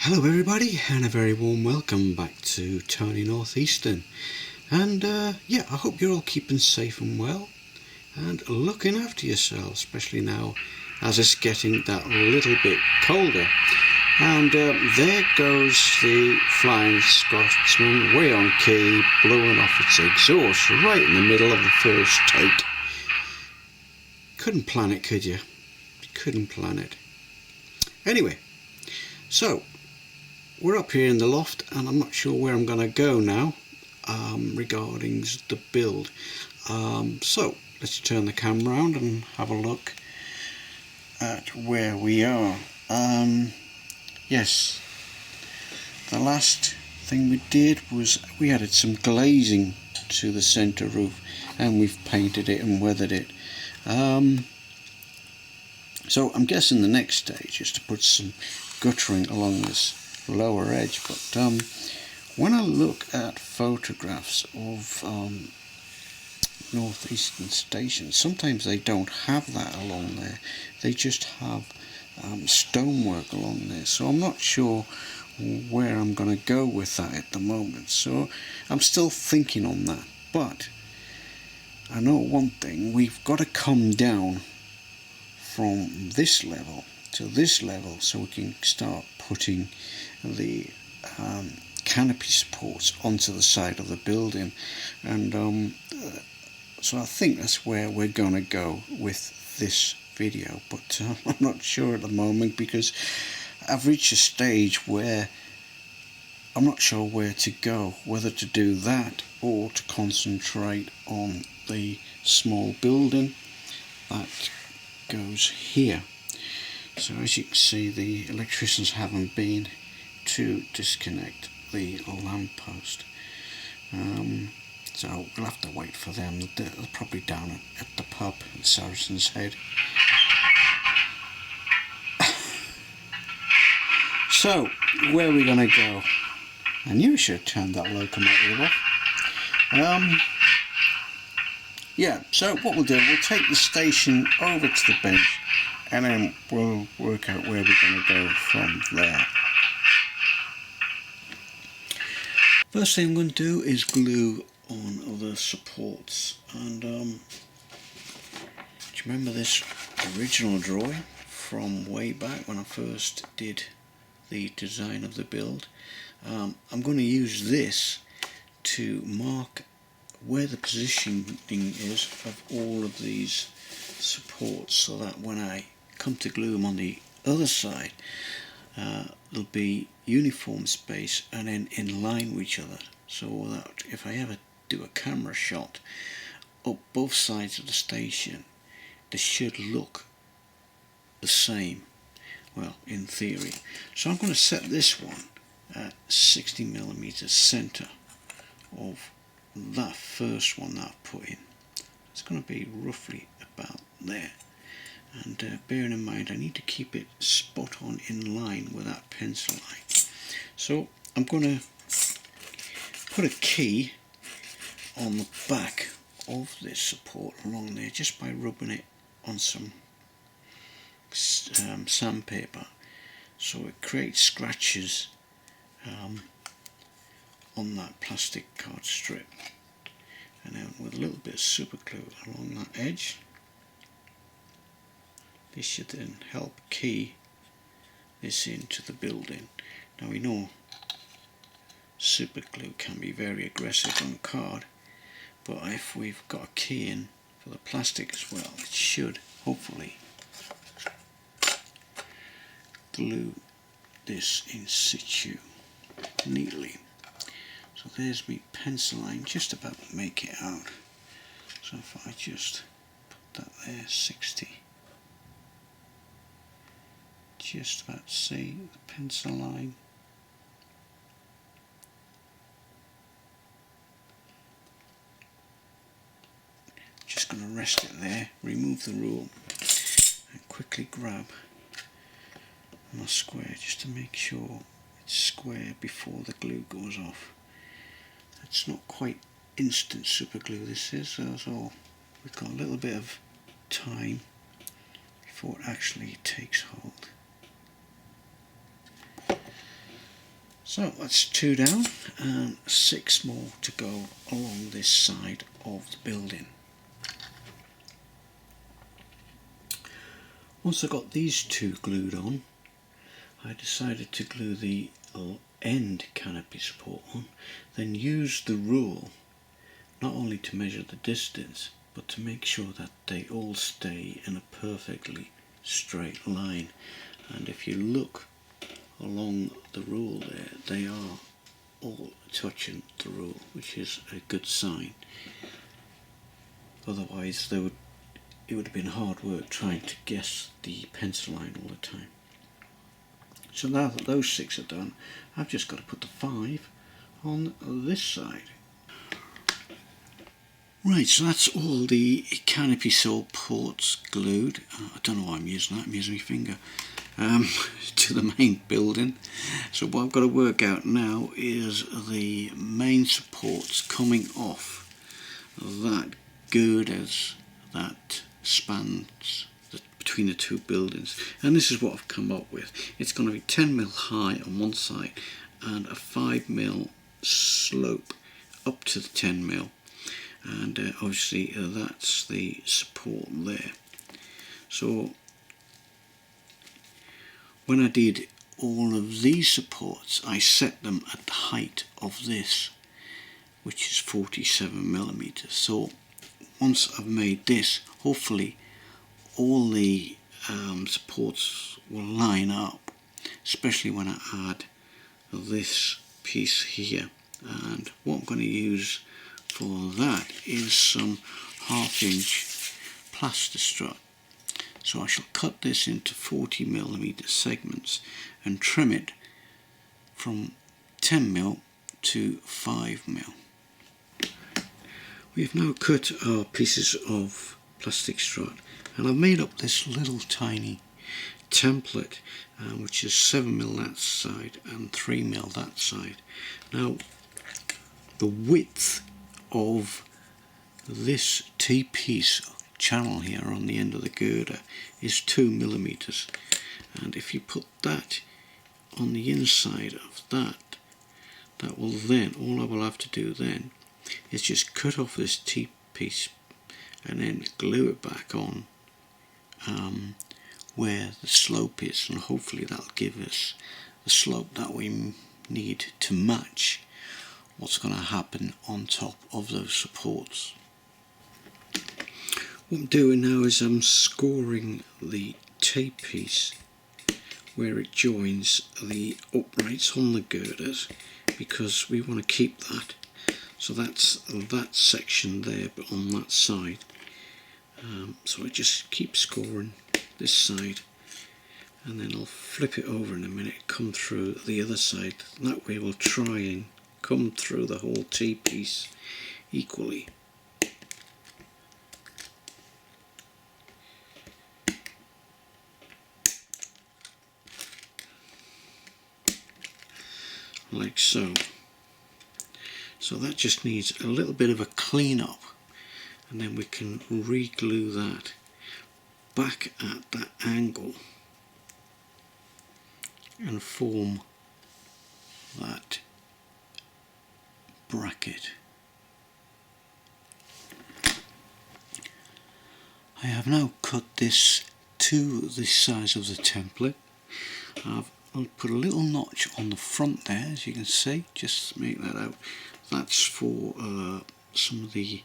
Hello everybody, and a very warm welcome back to Tyne Northeastern. And yeah, I hope you're all keeping safe and well and looking after yourselves, especially now as it's getting that little bit colder. And there goes the Flying Scotsman way on key, blowing off its exhaust right in the middle of the first take. Couldn't plan it, could you? Couldn't plan it. Anyway, so we're up here in the loft and I'm not sure where I'm going to go now regarding the build. So let's turn the camera around and have a look at where we are. Yes, the last thing we did was we added some glazing to the centre roof and we've painted it and weathered it. So I'm guessing the next stage is to put some guttering along this lower edge, but when I look at photographs of northeastern stations, sometimes they don't have that along there. They just have stonework along there, so I'm not sure where I'm going to go with that at the moment. So I'm still thinking on that, but I know one thing: we've got to come down from this level to this level so we can start putting the canopy supports onto the side of the building, and so I think that's where we're going to go with this video, but I'm not sure at the moment because I've reached a stage where I'm not sure where to go, whether to do that or to concentrate on the small building that goes here. So as you can see, the electricians haven't been to disconnect the lamppost, so we'll have to wait for them. They're probably down at the pub at Saracen's Head. So where are we going to go? I knew I should have turned that locomotive off. Yeah, so what we'll do, we'll take the station over to the bench and then we'll work out where we're going to go from there. First thing I'm going to do is glue on other supports, and do you remember this original drawing from way back when I first did the design of the build? I'm going to use this to mark where the positioning is of all of these supports, so that when I come to glue them on the other side, there'll be uniform space and then in line with each other, so that if I ever do a camera shot up both sides of the station, they should look the same, well, in theory. So I'm going to set this one at 60mm centre of that first one that I've put in. It's going to be roughly about there, and bearing in mind I need to keep it spot on in line with that pencil line. So I'm going to put a key on the back of this support along there just by rubbing it on some sandpaper, so it creates scratches on that plastic card strip, and then with a little bit of super glue along that edge. This should then help key this into the building. Now we know super glue can be very aggressive on card, but if we've got a key in for the plastic as well, it should hopefully glue this in situ neatly. So there's my pencil line, just about to make it out. So if I just put that there, 60, just about to see the pencil line. Just going to rest it there, remove the rule and quickly grab my square just to make sure it's square before the glue goes off. It's not quite instant super glue, this is, so we've got a little bit of time before it actually takes hold. So that's 2 down and 6 more to go along this side of the building. Once I got these 2 glued on, I decided to glue the end canopy support on, then use the rule not only to measure the distance but to make sure that they all stay in a perfectly straight line. And if you look along the rule there, they are all touching the rule, which is a good sign. Otherwise it would have been hard work trying to guess the pencil line all the time. So now that those 6 are done, I've just got to put the 5 on this side. Right, so that's all the canopy supports glued. I don't know why I'm using that, I'm using my finger. To the main building. So what I've got to work out now is the main supports coming off that girders that spans between the 2 buildings, and this is what I've come up with. It's going to be 10mm high on one side and a 5mm slope up to the 10mm, and obviously that's the support there. So when I did all of these supports, I set them at the height of this, which is 47mm. So once I've made this, hopefully all the supports will line up, especially when I add this piece here. And what I'm going to use for that is some 1/2" plaster strut. So I shall cut this into 40mm segments and trim it from 10mm to 5mm. We have now cut our pieces of plastic strut, and I've made up this little tiny template which is 7mm that side and 3mm that side. Now the width of this T-piece channel here on the end of the girder is 2mm, and if you put that on the inside of that will then, all I will have to do then is just cut off this T-piece and then glue it back on where the slope is, and hopefully that'll give us the slope that we need to match what's going to happen on top of those supports. What I'm doing now is I'm scoring the tape piece where it joins the uprights on the girders, because we want to keep that. So that's that section there, but on that side. So I just keep scoring this side, and then I'll flip it over in a minute, come through the other side. That way we'll try and come through the whole T-piece equally. Like so. So that just needs a little bit of a clean up, and then we can re-glue that back at that angle and form that bracket. I have now cut this to the size of the template. I'll put a little notch on the front there, as you can see, just make that out. That's for some of the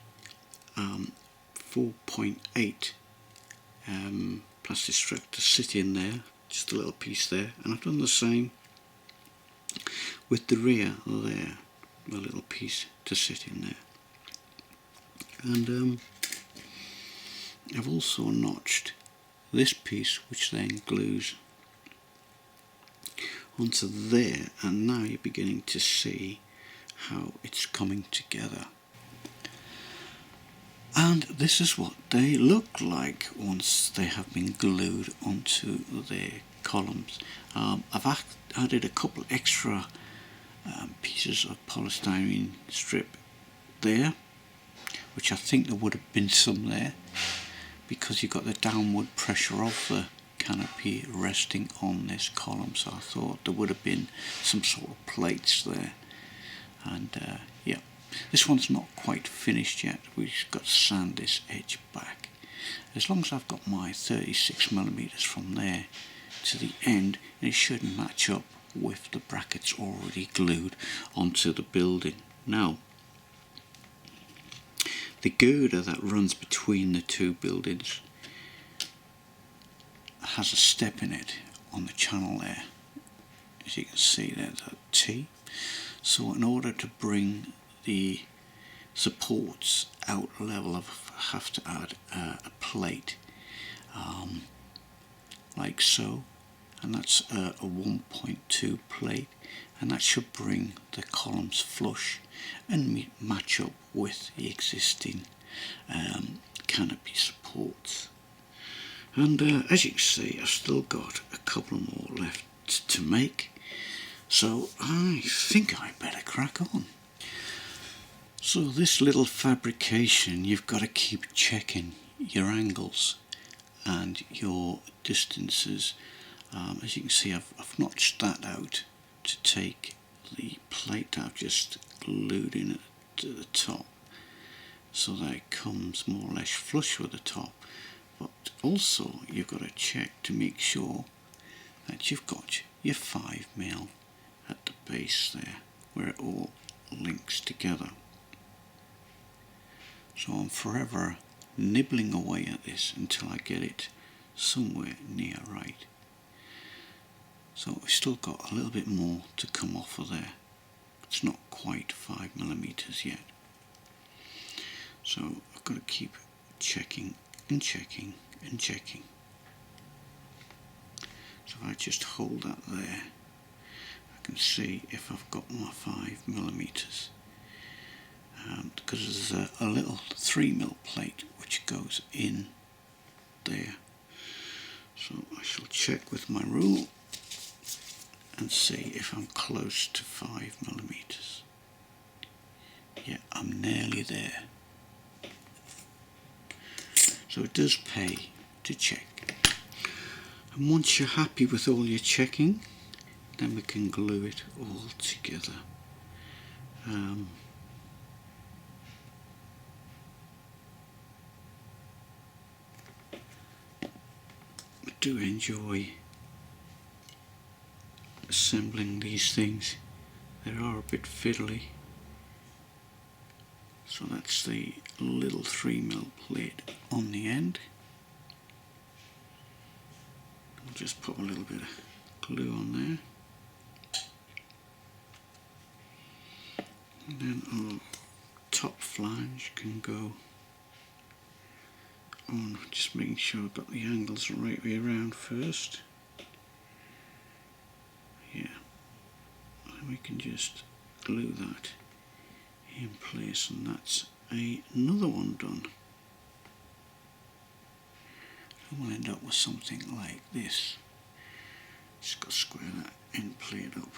4.8 plastic strip to sit in there, just a little piece there, and I've done the same with the rear there, a little piece to sit in there. And I've also notched this piece, which then glues onto there, and now you're beginning to see how it's coming together. And this is what they look like once they have been glued onto their columns. I've added a couple extra pieces of polystyrene strip there, which I think there would have been some there, because you've got the downward pressure of the canopy resting on this column, so I thought there would have been some sort of plates there. And yeah, this one's not quite finished yet. We've got to sand this edge back. As long as I've got my 36mm from there to the end, it should match up with the brackets already glued onto the building. Now, the girder that runs between the two buildings has a step in it on the channel there. As you can see, there's a T. So in order to bring the supports out level, I have to add a plate like so, and that's a 1.2 plate, and that should bring the columns flush and match up with the existing canopy supports. And as you can see, I've still got a couple more left to make, so I think I better crack on. So this little fabrication, you've got to keep checking your angles and your distances. As you can see, I've notched that out to take the plate I've just glued in to the top, so that it comes more or less flush with the top. But also you've got to check to make sure that you've got your 5mm at the base there, where it all links together. So I'm forever nibbling away at this until I get it somewhere near right. So we've still got a little bit more to come off of there. It's not quite 5mm yet. So I've got to keep checking and checking and checking. So if I just hold that there, I can see if I've got my 5mm. Because there's a little 3mm plate which goes in there. So I shall check with my rule and see if I'm close to 5mm. Yeah, I'm nearly there. So it does pay to check. And once you're happy with all your checking, then we can glue it all together. I do enjoy assembling these things. They are a bit fiddly. So that's the little 3mm plate on the end. I'll just put a little bit of glue on there. And then our top flange can go on, just making sure I've got the angles the right way around first. Yeah, and we can just glue that in place, and that's another one done. And we'll end up with something like this. Just got to square that end plate up.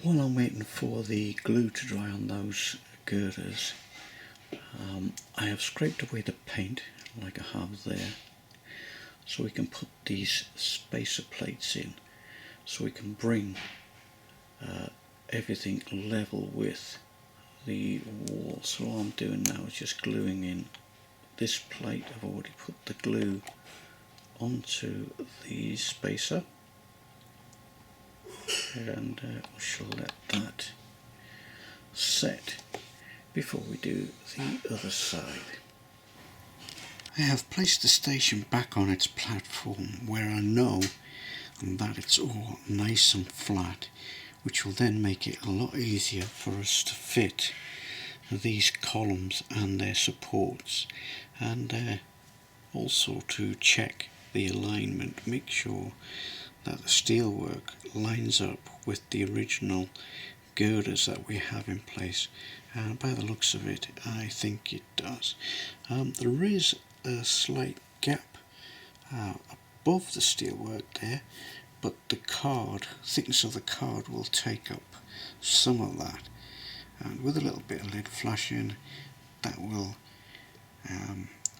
While I'm waiting for the glue to dry on those girders, I have scraped away the paint like I have there, so we can put these spacer plates in, so we can bring everything level with the wall. So all I'm doing now is just gluing in this plate. I've already put the glue onto the spacer, and we shall let that set before we do the other side. I have placed the station back on its platform where I know that it's all nice and flat, which will then make it a lot easier for us to fit these columns and their supports, and also to check the alignment, make sure that the steelwork lines up with the original girders that we have in place, and by the looks of it I think it does. There is a slight gap above the steelwork there, but the thickness of the card will take up some of that, and with a little bit of lid flashing that will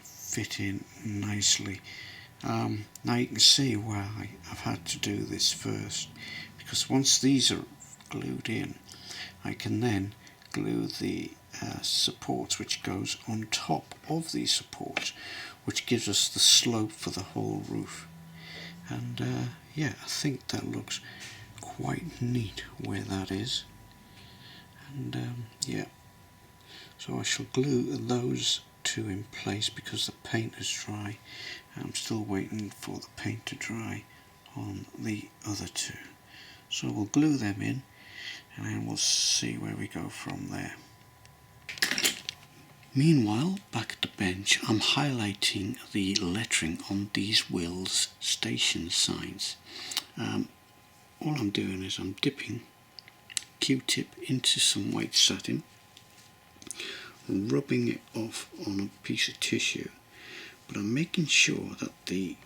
fit in nicely. Now you can see why I've had to do this first, because once these are glued in, I can then glue the supports which goes on top of these supports, which gives us the slope for the whole roof. And yeah, I think that looks quite neat where that is. And yeah, so I shall glue those two in place because the paint is dry. I'm still waiting for the paint to dry on the other two. So we'll glue them in and then we'll see where we go from there. Meanwhile, back at the bench, I'm highlighting the lettering on these Wills station signs. All I'm doing is I'm dipping Q-tip into some white satin, rubbing it off on a piece of tissue, but I'm making sure that the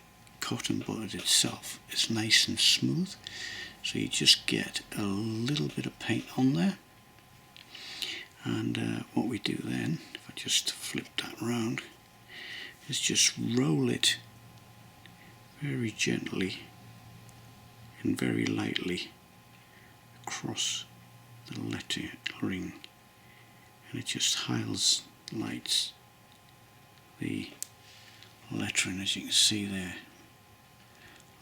cotton bud itself is nice and smooth, so you just get a little bit of paint on there. And what we do then, if I just flip that round, is just roll it very gently and very lightly across the lettering, and it just highlights the lettering, as you can see there,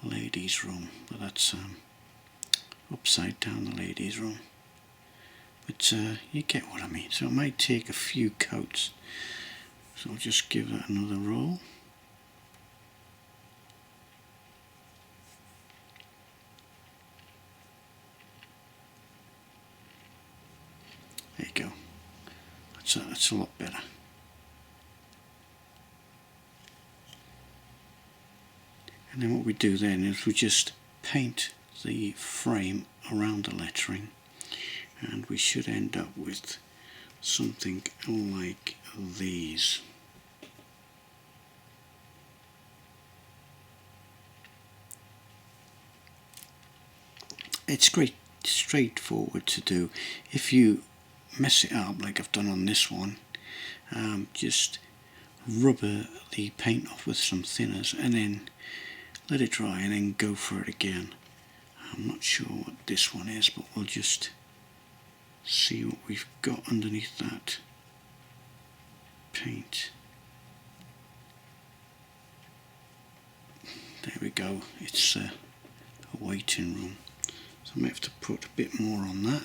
ladies' room, but that's upside down, the ladies' room. But you get what I mean. So it might take a few coats. So I'll just give that another roll. There you go. That's a lot better. And then what we do then is we just paint the frame around the lettering, and we should end up with something like these. It's great, straightforward to do. If you mess it up like I've done on this one, just rub the paint off with some thinners and then let it dry and then go for it again. I'm not sure what this one is, but we'll just see what we've got underneath that paint. There we go, it's a waiting room, so I might have to put a bit more on that.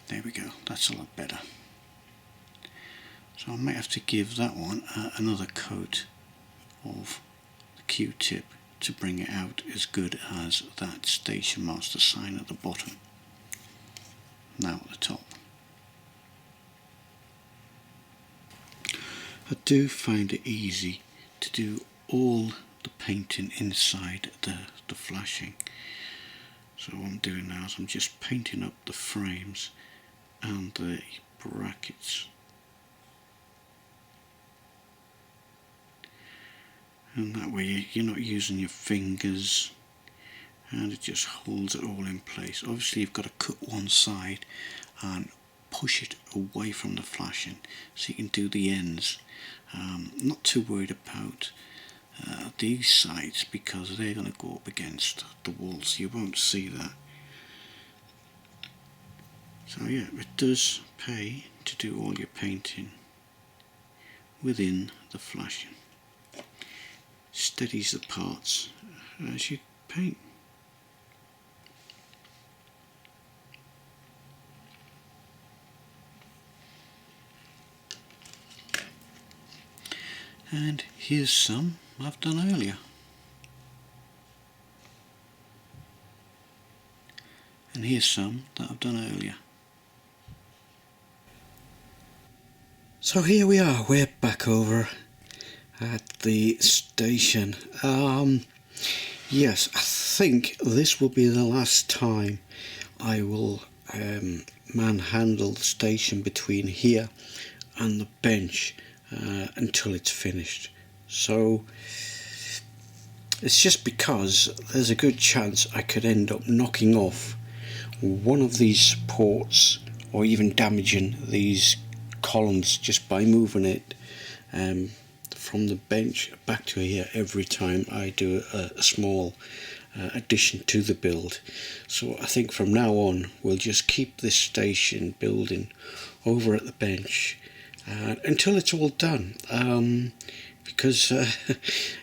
There we go, that's a lot better. So I might have to give that one another coat of the Q-tip to bring it out as good as that Station Master sign at the bottom. Now at the top. I do find it easy to do all the painting inside the flashing. So what I'm doing now is I'm just painting up the frames and the brackets. And that way you're not using your fingers, and it just holds it all in place. Obviously you've got to cut one side and push it away from the flashing so you can do the ends. Not too worried about these sides because they're going to go up against the walls, you won't see that. So yeah, it does pay to do all your painting within the flashing. Steadies the parts as you paint. And here's some I've done earlier. And here's some that I've done earlier. So here we are, we're back over at the station. Yes, I think this will be the last time I will manhandle the station between here and the bench until it's finished. So It's just because there's a good chance I could end up knocking off one of these supports or even damaging these columns just by moving it from the bench back to here every time I do a small addition to the build. So I think from now on we'll just keep this station building over at the bench until it's all done, because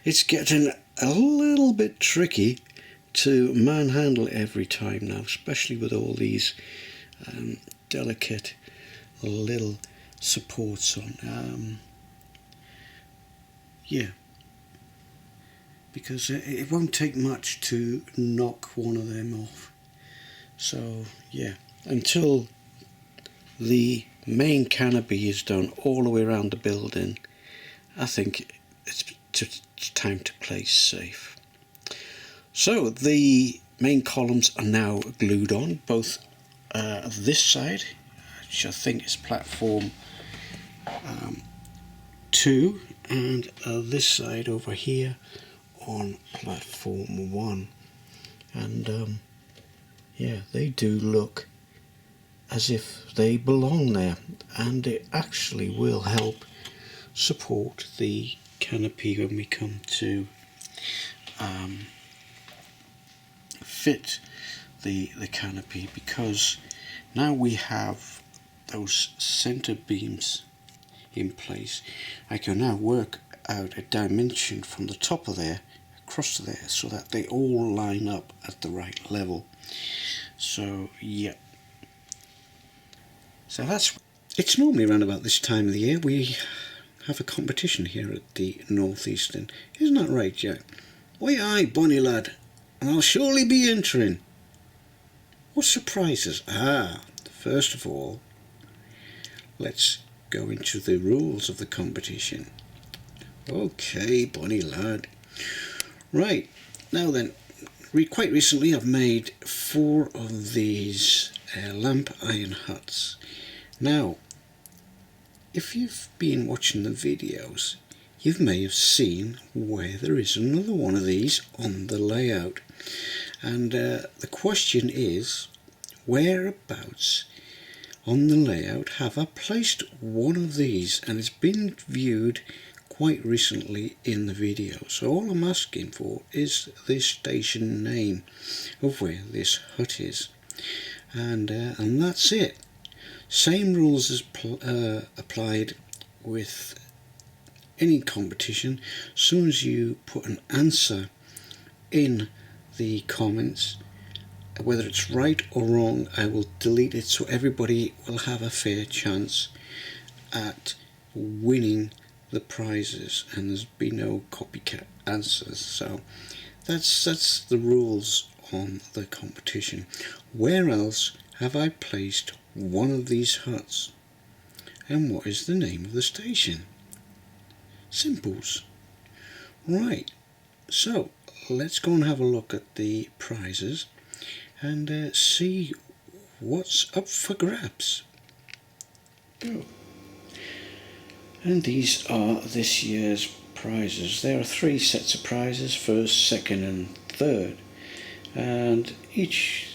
it's getting a little bit tricky to manhandle every time now, especially with all these delicate little supports on. Yeah, because it won't take much to knock one of them off. So yeah, until the main canopy is done all the way around the building, I think it's time to play safe. So the main columns are now glued on, both this side, which I think is platform 2, and this side over here on platform 1. And yeah, they do look as if they belong there, and it actually will help support the canopy when we come to fit the canopy, because now we have those center beams in place. I can now work out a dimension from the top of there across to there so that they all line up at the right level. So yeah, so it's normally around about this time of the year we have a competition here at the Northeastern. Isn't that right, Jack? Why, aye, bonny lad, and I'll surely be entering. What surprises? First of all, let's go into the rules of the competition. Okay, bonny lad. Right, now then, quite recently I've made 4 of these lamp iron huts. Now, if you've been watching the videos, you may have seen where there is another one of these on the layout. And the question is, whereabouts on the layout have I placed one of these? And it's been viewed quite recently in the video. So all I'm asking for is the station name of where this hut is. And that's it. Same rules as applied with any competition. As soon as you put an answer in the comments, whether it's right or wrong, I will delete it so everybody will have a fair chance at winning the prizes, and there's been no copycat answers. So that's the rules on the competition. Where else have I placed one of these huts, and what is the name of the station? Simples. Right, so let's go and have a look at the prizes and see what's up for grabs. Go. And these are this year's prizes. There are 3 sets of prizes, first, second and third, and each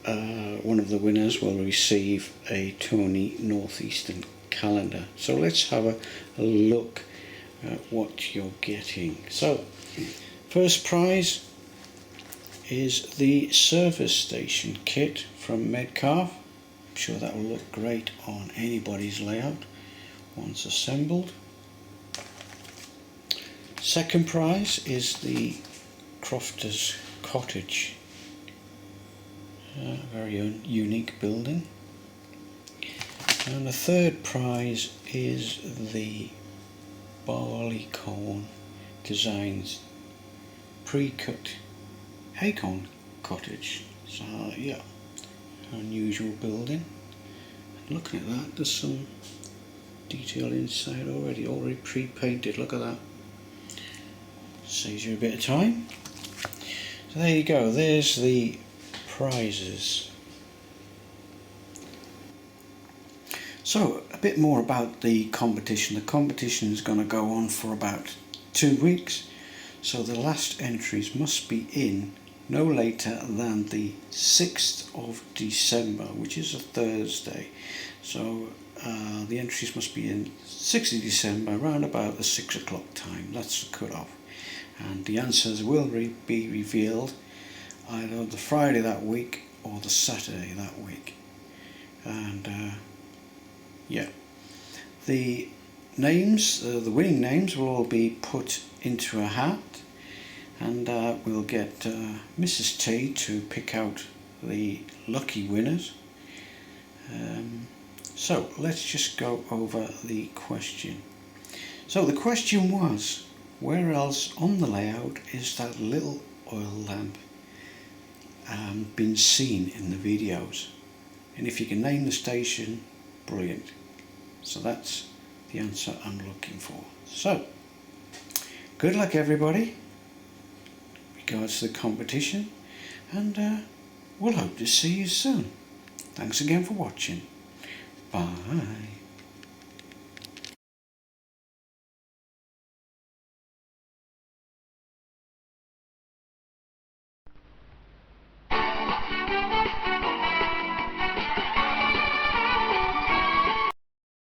one of the winners will receive a Tony Northeastern calendar. So let's have a look at what you're getting. So first prize is the service station kit from Metcalf. I'm sure that will look great on anybody's layout once assembled. Second prize is the Crofter's Cottage. Very unique building. And the third prize is the Barleycorn Designs pre-cut acorn cottage. So yeah, unusual building. Looking at that, there's some detail inside already pre-painted. Look at that. Saves you a bit of time. So there you go, there's the prizes. So a bit more about the competition. The competition is going to go on for about 2 weeks. So the last entries must be in no later than the 6th of December, which is a Thursday. So the entries must be in 6th of December, around about the 6 o'clock time. That's the cut-off. And the answers will be revealed either the Friday that week or the Saturday that week. And yeah, the names, the winning names, will all be put into a hat, and we'll get Mrs. T to pick out the lucky winners. So let's just go over the question. So the question was, where else on the layout is that little oil lamp been seen in the videos? And if you can name the station, brilliant. So that's the answer I'm looking for. So good luck everybody regards to the competition, and we'll hope to see you soon. Thanks again for watching. Bye.